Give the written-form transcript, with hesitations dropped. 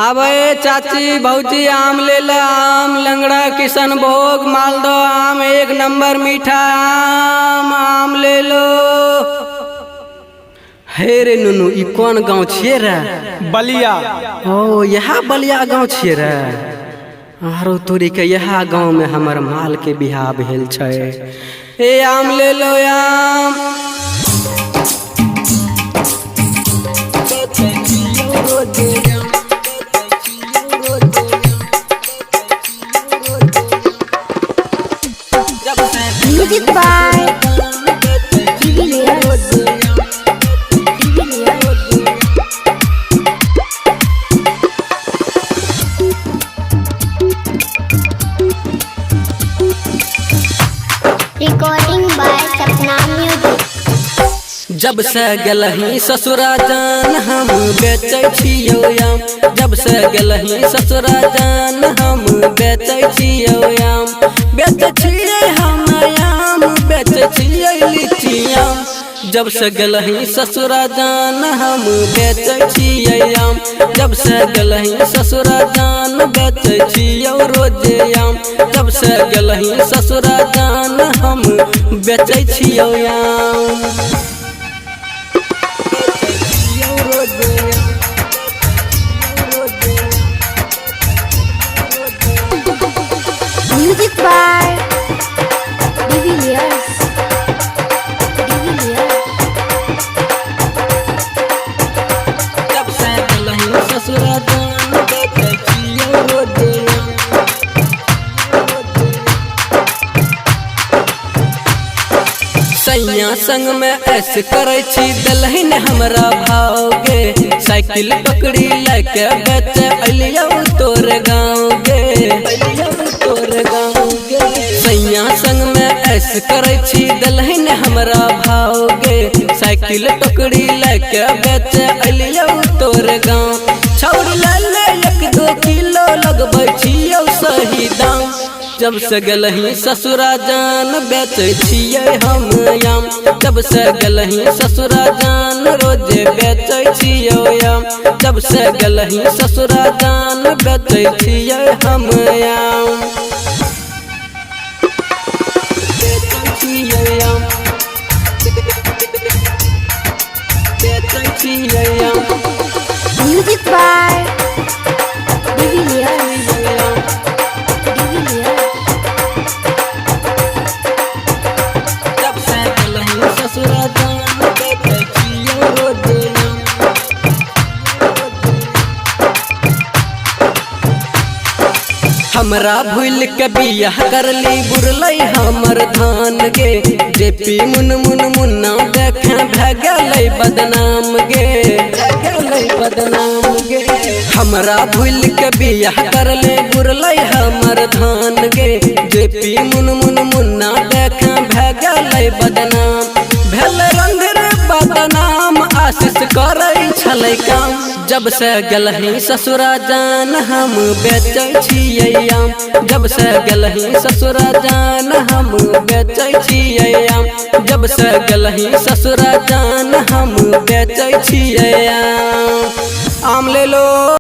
अबे चाची भौजी आम ले ला। आम लंगड़ा किशन भोग मालदो आम एक नंबर मीठा आम आम ले लो। हे रे नुनू ई कौन गाँव छिये रे? बलिया। ओ यहाँ बलिया गाँव छिये रे? आरो तोरी के यहाँ गाँव में हमर माल के बिहार भेल छै। ए आम ले लो आम। Music by recording by Sapna Music। जब से गलही ससुरा जान हम बेचै छियौ आम। जब से गलही ससुरा जान हम बेचै छियौ आम। बेचै छियै हम आम बेचै छियै लीची आम। जब से गलही ससुरा जान हम बेचै छियै आम। जब से गलही ससुरा जान बेचै छियौ रोजे आम। जब से गलही ससुरा जान हम बेचै छियौ आम। Music by DVS। जब से गलही ससुरा जान बेचै छियौ रोजे सैया संग में ऐसे करे छी दलहिन हमरा भावगे। साइकिल पकड़ी लेके बेचे अलियौ तोर गाँव गे। तोर गाँव गे सैया संग में ऐसे करे छी दलहिन हमरा भावगे। साइकिल पकड़ी लेके बेचे अलियौ तोर गाँव। छौड़ ले 1-2 किलो लगबै छियौ सही दाम। जब से गलही ससुरा जान बेचै छियै हम आम। जब से गलही ससुरा जान रोजे बेचै छियौ आम। जब से गलही ससुरा जान बेचै छियै हम आम। बेचै छियै आम। बेचै छियै आम। Music by DVS। ससुरा जान बेचै छियौ रोजे हमरा भूल के बियाह करली बुरलै हमर धान गे। जेपी मुन मुन मुन्ना देखे भगलै बदनाम गे। भगलै बदनाम गे हमरा भूल के बियाह करले बुरलै हमर धान गे। जेपी मुन मुन मुन्ना देखे भगलै बदनाम। भेल रंधर बदनाम आशीष करै छलै काम। जब से गलही ससुरा जान हम बेचै छियै आम। जब से गलही ससुरा जान हम बेचै छियै आम। जब से गलही ससुरा जान हम बेचै छियै आम। आम ले लो।